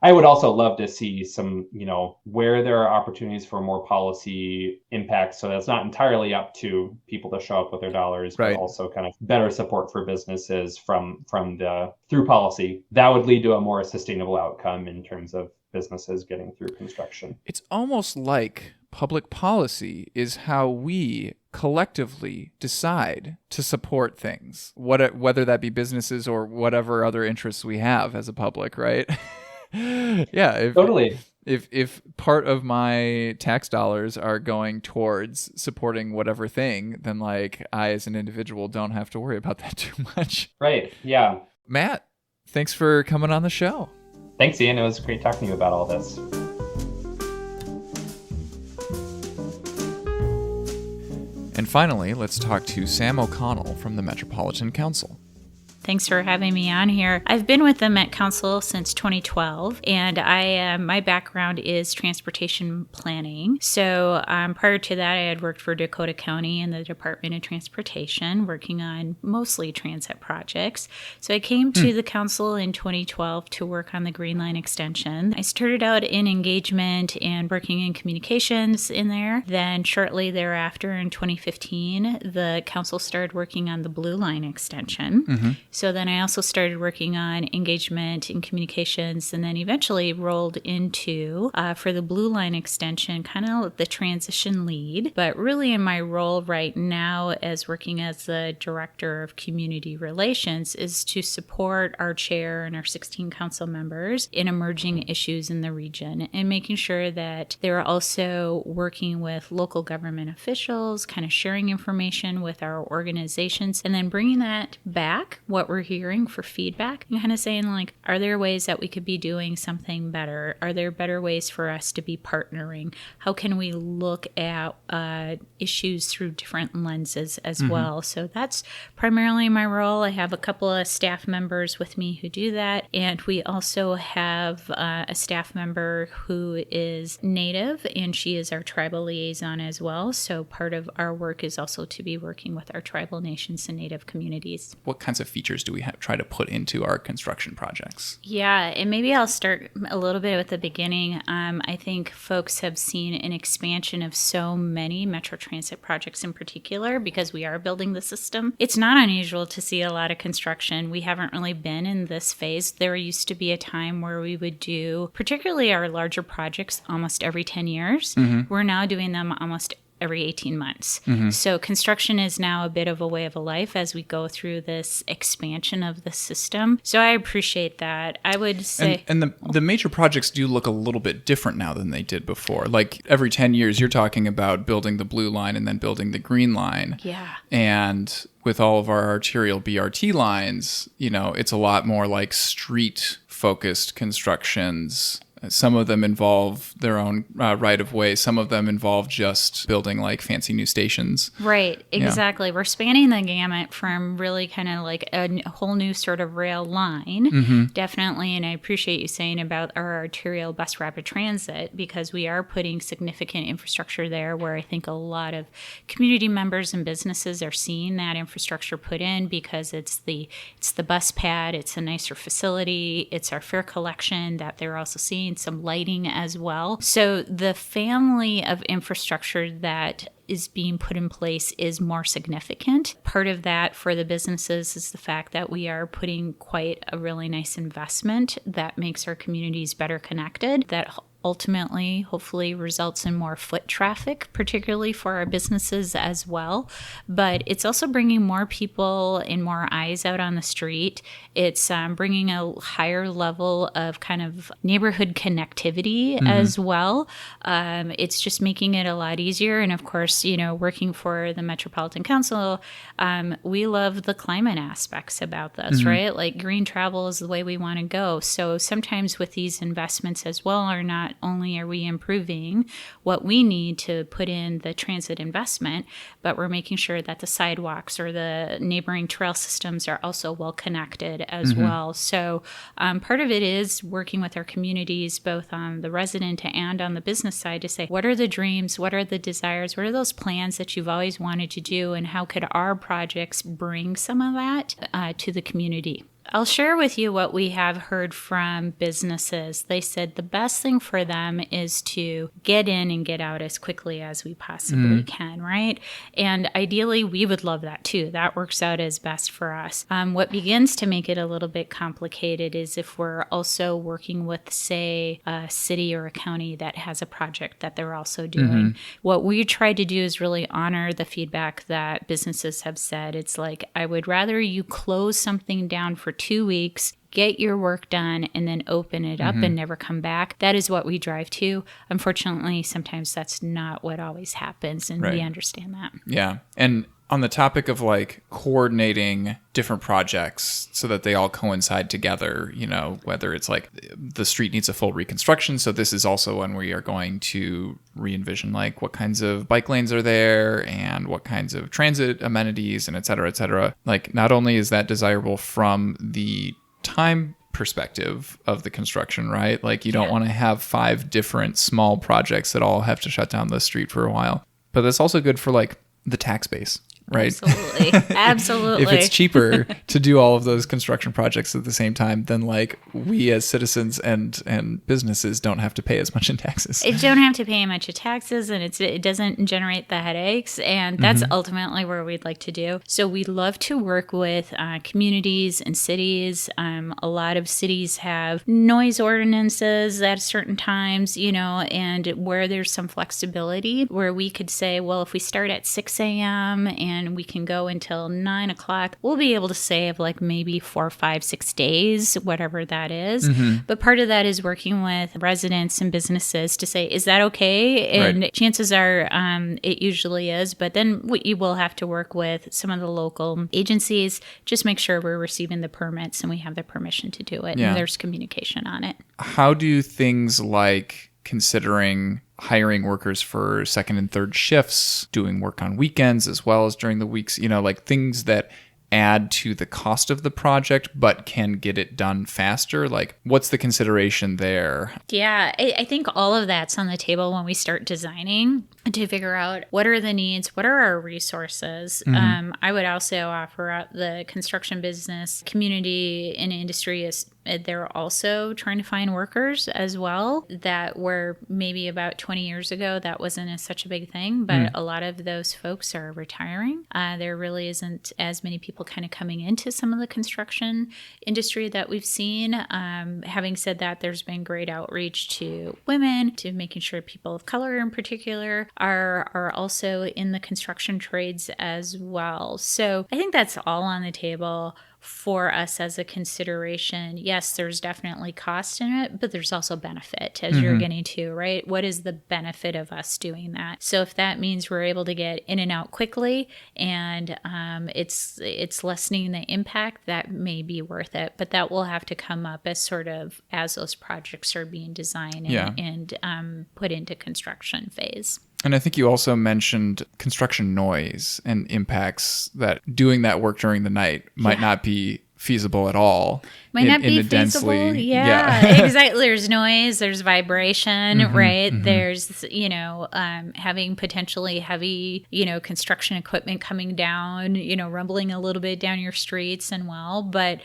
I would also love to see some, you know, where there are opportunities for more policy impact. So that's not entirely up to people to show up with their dollars, but right. also kind of better support for businesses through policy. That would lead to a more sustainable outcome in terms of businesses getting through construction. It's almost like public policy is how we collectively decide to support things, whether that be businesses or whatever other interests we have as a public, right? Yeah, Totally. If part of my tax dollars are going towards supporting whatever thing, then like I as an individual don't have to worry about that too much. Right. Yeah. Matt, thanks for coming on the show. Thanks, Ian. It was great talking to you about all this. And finally, let's talk to Sam O'Connell from the Metropolitan Council. Thanks for having me on here. I've been with the Met Council since 2012, and my background is transportation planning. So prior to that, I had worked for Dakota County in the Department of Transportation, working on mostly transit projects. So I came to the council in 2012 to work on the Green Line extension. I started out in engagement and working in communications in there. Then shortly thereafter, in 2015, the council started working on the Blue Line extension. Mm-hmm. So then I also started working on engagement and communications, and then eventually rolled into, for the Blue Line extension, kind of the transition lead. But really in my role right now as working as the Director of Community Relations is to support our chair and our 16 council members in emerging issues in the region and making sure that they're also working with local government officials, kind of sharing information with our organizations, and then bringing that back, what we're hearing for feedback, and kind of saying like, are there ways that we could be doing something better? Are there better ways for us to be partnering? How can we look at issues through different lenses as well? So that's primarily my role. I have a couple of staff members with me who do that, and we also have a staff member who is Native, and she is our tribal liaison as well. So part of our work is also to be working with our tribal nations and Native communities. What kinds of features do we try to put into our construction projects? Yeah, and maybe I'll start a little bit with the beginning. I think folks have seen an expansion of so many Metro Transit projects in particular because we are building the system. It's not unusual to see a lot of construction. We haven't really been in this phase. There used to be a time where we would do, particularly our larger projects, almost every 10 years. Mm-hmm. We're now doing them almost every 18 months. So construction is now a bit of a way of a life as we go through this expansion of the system. So I appreciate that. I would say... And the major projects do look a little bit different now than they did before. Like every 10 years, you're talking about building the blue line and then building the green line. Yeah. And with all of our arterial BRT lines, it's a lot more like street-focused constructions. Some of them involve their own right-of-way. Some of them involve just building like fancy new stations. Right, exactly. Yeah. We're spanning the gamut from really kind of like a whole new sort of rail line. Definitely, and I appreciate you saying about our arterial bus rapid transit, because we are putting significant infrastructure there where I think a lot of community members and businesses are seeing that infrastructure put in because it's the bus pad, it's a nicer facility, it's our fare collection that they're also seeing, some lighting as well. So the family of infrastructure that is being put in place is more significant. Part of that for the businesses is the fact that we are putting quite a really nice investment that makes our communities better connected, that ultimately, hopefully, results in more foot traffic, particularly for our businesses as well. But it's also bringing more people and more eyes out on the street. It's bringing a higher level of kind of neighborhood connectivity as well. It's just making it a lot easier. And of course, working for the Metropolitan Council, we love the climate aspects about this, right? Like green travel is the way we want to go. So sometimes with these investments as well are not only are we improving what we need to put in the transit investment, but we're making sure that the sidewalks or the neighboring trail systems are also well connected as well. So part of it is working with our communities, both on the resident and on the business side, to say, what are the dreams, what are the desires, what are those plans that you've always wanted to do, and how could our projects bring some of that to the community? I'll share with you what we have heard from businesses. They said the best thing for them is to get in and get out as quickly as we possibly can, right? And ideally, we would love that too. That works out as best for us. What begins to make it a little bit complicated is if we're also working with, say, a city or a county that has a project that they're also doing. What we try to do is really honor the feedback that businesses have said. It's like, I would rather you close something down for 2 weeks, get your work done, and then open it up and never come back. That is what we drive to. Unfortunately, sometimes that's not what always happens, and we understand that. Yeah. And on the topic of like coordinating different projects so that they all coincide together, whether it's like the street needs a full reconstruction. So this is also when we are going to re-envision like what kinds of bike lanes are there and what kinds of transit amenities and et cetera, et cetera. Like not only is that desirable from the time perspective of the construction, right? Like you don't want to have 5 different small projects that all have to shut down the street for a while, but that's also good for like the tax base. Right. Absolutely. If it's cheaper to do all of those construction projects at the same time, then like we as citizens and businesses don't have to pay as much in taxes. It don't have to pay much in taxes, and it doesn't generate the headaches, and that's ultimately where we'd like to do. So we love to work with communities and cities. A lot of cities have noise ordinances at certain times, and where there's some flexibility where we could say, well, if we start at 6 a.m. and we can go until 9 o'clock, we'll be able to save like maybe 4, 5, 6 days, whatever that is. But part of that is working with residents and businesses to say, is that okay? And chances are it usually is. But then we will have to work with some of the local agencies, just make sure we're receiving the permits and we have the permission to do it. And there's communication on it. How do things like considering hiring workers for second and third shifts, doing work on weekends as well as during the weeks, like things that add to the cost of the project but can get it done faster? Like, what's the consideration there? Yeah, I think all of that's on the table when we start designing to figure out what are the needs, what are our resources. I would also offer out the construction business community and industry is they're also trying to find workers as well, that were maybe about 20 years ago, that wasn't such a big thing, but a lot of those folks are retiring. There really isn't as many people kind of coming into some of the construction industry that we've seen. Having said that, there's been great outreach to women, to making sure people of color in particular are also in the construction trades as well. So I think that's all on the table for us as a consideration. Yes, there's definitely cost in it, but there's also benefit, as you're getting to, right? What is the benefit of us doing that? So if that means we're able to get in and out quickly and it's lessening the impact, that may be worth it. But that will have to come up as those projects are being designed and put into construction phase. And I think you also mentioned construction noise and impacts that doing that work during the night might not be feasible at all. Might not be feasible. Yeah, exactly. There's noise, there's vibration, right? There's, having potentially heavy, construction equipment coming down, rumbling a little bit down your streets but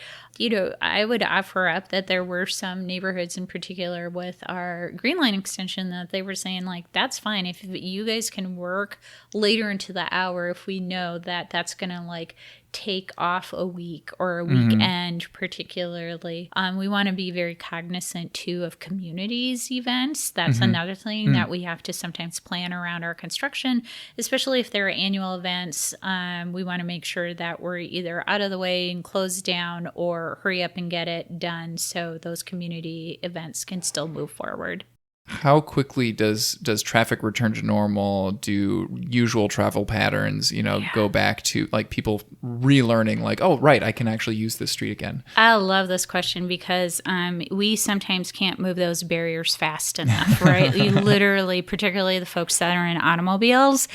I would offer up that there were some neighborhoods in particular with our Green Line extension that they were saying, like, that's fine if you guys can work later into the hour if we know that that's going to, take off a week or a weekend particularly. We want to be very cognizant, too, of communities events. That's another thing that we have to sometimes plan around our construction, especially if there are annual events. We want to make sure that we're either out of the way and closed down or hurry up and get it done so those community events can still move forward. How quickly does traffic return to normal? Do usual travel patterns, go back to people relearning oh, right, I can actually use this street again? I love this question because we sometimes can't move those barriers fast enough, right? You literally, particularly the folks that are in automobiles,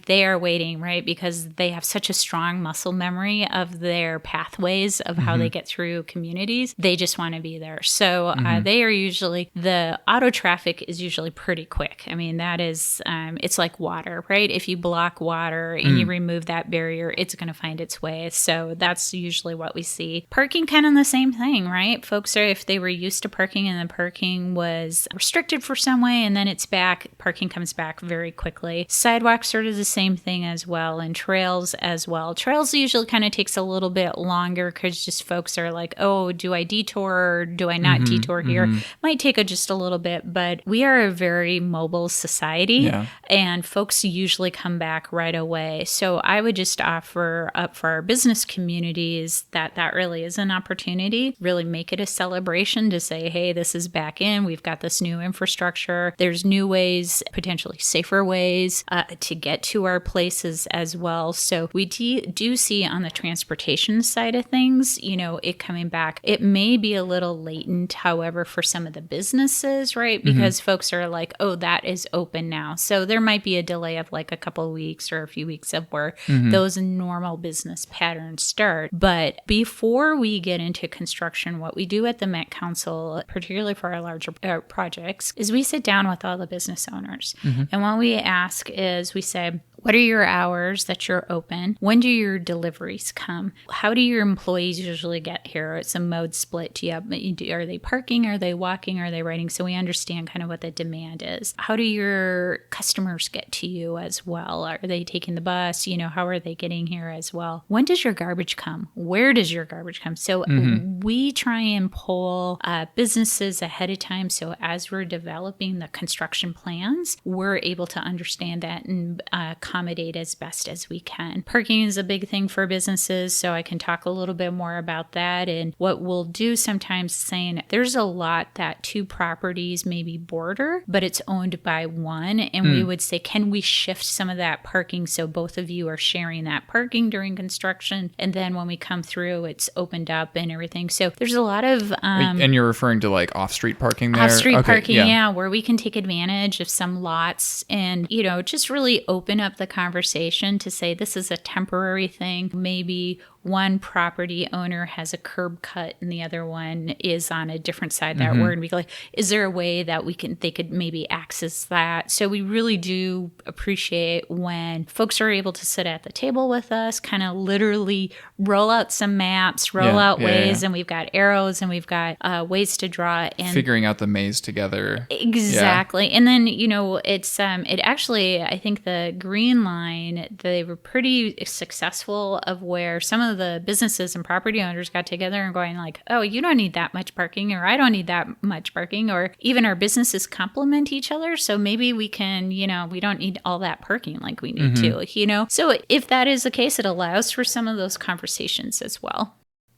they are waiting, right? Because they have such a strong muscle memory of their pathways of how they get through communities. They just want to be there. So they are usually, the auto traffic is usually pretty quick. I mean, that is, it's like water, right? If you block water and you remove that barrier, it's going to find its way. So that's usually what we see. Parking, kind of the same thing, right? Folks if they were used to parking and the parking was restricted for some way and then it's back, parking comes back very quickly. Sidewalks, sort of the same thing as well, and trails as well. Trails usually kind of takes a little bit longer because just folks are like, oh, do I detour or do I not detour here? Might take just a little bit, but we are a very mobile society and folks usually come back right away. So I would just offer up for our business communities that really is an opportunity. Really make it a celebration to say, hey, this is back in. We've got this new infrastructure. There's new ways, potentially safer ways to get to our places as well. So we do see on the transportation side of things, it coming back. It may be a little latent, however, for some of the businesses, right? Because folks are like, oh, that is open now. So there might be a delay of a couple of weeks or a few weeks of where those normal business patterns start. But before we get into construction, what we do at the Met Council, particularly for our larger projects, is we sit down with all the business owners. And what we ask is we say, what are your hours that you're open? When do your deliveries come? How do your employees usually get here? It's a mode split. Are they parking? Are they walking? Are they riding? So we understand kind of what the demand is. How do your customers get to you as well? Are they taking the bus? How are they getting here as well? When does your garbage come? Where does your garbage come? So we try and pull businesses ahead of time. So as we're developing the construction plans, we're able to understand that and accommodate as best as we can. Parking is a big thing for businesses, so I can talk a little bit more about that. And what we'll do sometimes saying there's a lot that two properties maybe border, but it's owned by one. And we would say, can we shift some of that parking so both of you are sharing that parking during construction? And then when we come through, it's opened up and everything. So there's a lot of... and you're referring to off-street parking there? Off-street parking, yeah, where we can take advantage of some lots and, just really open up the conversation to say this is a temporary thing. Maybe one property owner has a curb cut and the other one is on a different side that we're going to be like, is there a way that they could maybe access that? So we really do appreciate when folks are able to sit at the table with us, kind of literally roll out some maps, roll out ways, and we've got arrows and we've got ways to draw and figuring out the maze together. Exactly. And then, it's it actually, I think the Green streamline. They were pretty successful of where some of the businesses and property owners got together and going like, oh, you don't need that much parking, or I don't need that much parking, or even our businesses complement each other. So maybe we can, we don't need all that parking like we need to, So if that is the case, it allows for some of those conversations as well.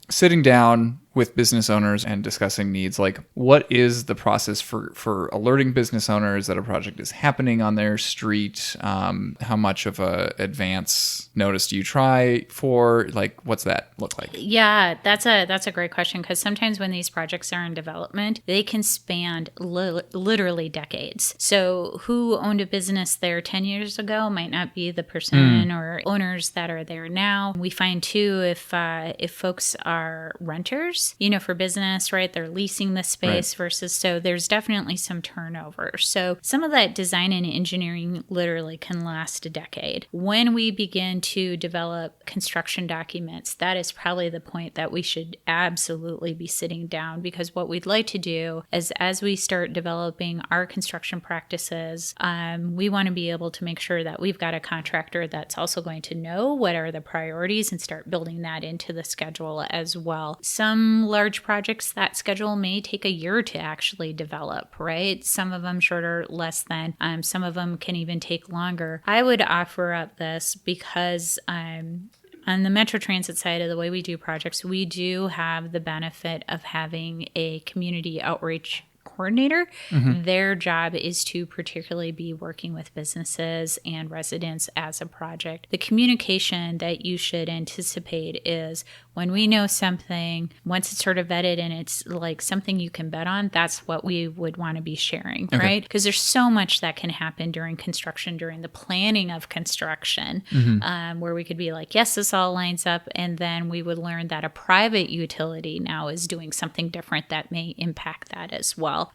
Sitting down with business owners and discussing needs, like what is the process for alerting business owners that a project is happening on their street? How much of a advance notice do you try for? Like, what's that look like? Yeah, that's a great question, because sometimes when these projects are in development, they can span literally decades. So who owned a business there 10 years ago might not be the person or owners that are there now. We find too, if folks are renters, for business, right? They're leasing the space versus, so there's definitely some turnover. So some of that design and engineering literally can last a decade. When we begin to develop construction documents, that is probably the point that we should absolutely be sitting down, because what we'd like to do is, as we start developing our construction practices, we want to be able to make sure that we've got a contractor that's also going to know what are the priorities and start building that into the schedule as well. Some large projects, that schedule may take a year to actually develop, right? Some of them shorter, less than. Some of them can even take longer. I would offer up this because on the Metro Transit side of the way we do projects, we do have the benefit of having a community outreach coordinator. Their job is to particularly be working with businesses and residents as a project. The communication that you should anticipate is when we know something, once it's sort of vetted and it's like something you can bet on, that's what we would want to be sharing, right? Because there's so much that can happen during construction, during the planning of construction, where we could be like, yes, this all lines up. And then we would learn that a private utility now is doing something different that may impact that as well.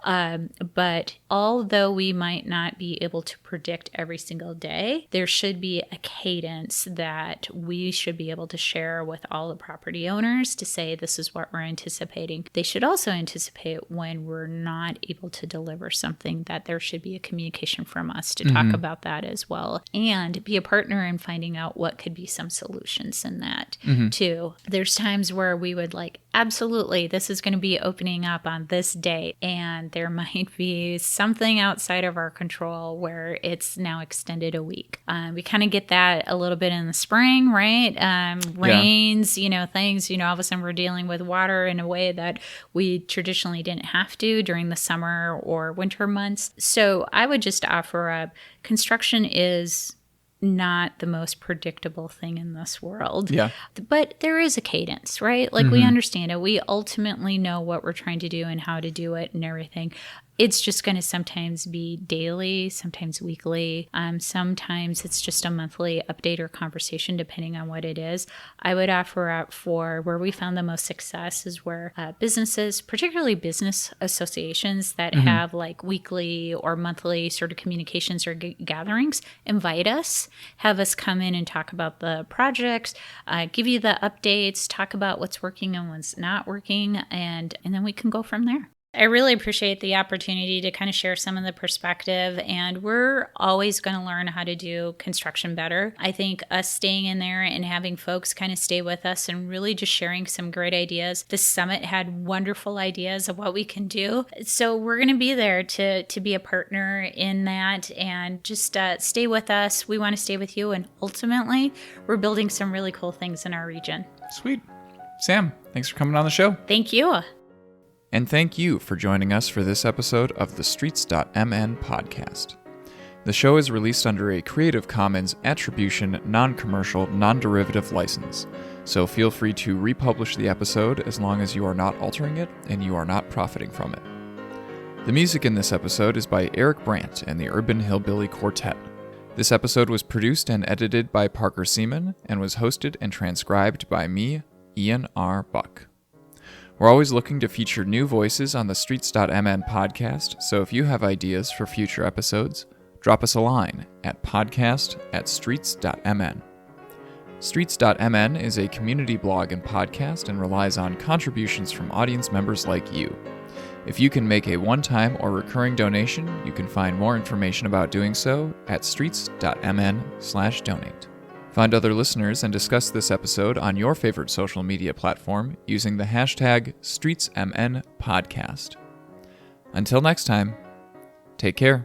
But although we might not be able to predict every single day, there should be a cadence that we should be able to share with all the property owners to say, this is what we're anticipating. They should also anticipate when we're not able to deliver something, that there should be a communication from us to talk about that as well, and be a partner in finding out what could be some solutions in that too. There's times where we would like, absolutely, this is going to be opening up on this date, and there might be something outside of our control where it's now extended a week. We kind of get that a little bit in the spring, right? Rains, things, all of a sudden we're dealing with water in a way that we traditionally didn't have to during the summer or winter months. So I would just offer up, construction is not the most predictable thing in this world. Yeah. But there is a cadence, right? Like we understand it. We ultimately know what we're trying to do and how to do it and everything. It's just going to sometimes be daily, sometimes weekly. Sometimes it's just a monthly update or conversation, depending on what it is. I would offer up for where we found the most success is where businesses, particularly business associations that have like weekly or monthly sort of communications or gatherings, invite us, have us come in and talk about the projects, give you the updates, talk about what's working and what's not working, and then we can go from there. I really appreciate the opportunity to kind of share some of the perspective, and we're always going to learn how to do construction better. I think us staying in there and having folks kind of stay with us and really just sharing some great ideas. The summit had wonderful ideas of what we can do. So we're going to be there to be a partner in that, and just stay with us. We want to stay with you, and ultimately we're building some really cool things in our region. Sweet. Sam, thanks for coming on the show. Thank you. And thank you for joining us for this episode of the Streets.mn podcast. The show is released under a Creative Commons Attribution, Non-Commercial, Non-Derivative license, so feel free to republish the episode as long as you are not altering it and you are not profiting from it. The music in this episode is by Eric Brandt and the Urban Hillbilly Quartet. This episode was produced and edited by Parker Seamon and was hosted and transcribed by me, Ian R. Buck. We're always looking to feature new voices on the Streets.mn podcast, so if you have ideas for future episodes, drop us a line at podcast@streets.mn. Streets.mn is a community blog and podcast and relies on contributions from audience members like you. If you can make a one-time or recurring donation, you can find more information about doing so at streets.mn/donate. Find other listeners and discuss this episode on your favorite social media platform using the hashtag StreetsMNPodcast. Until next time, take care.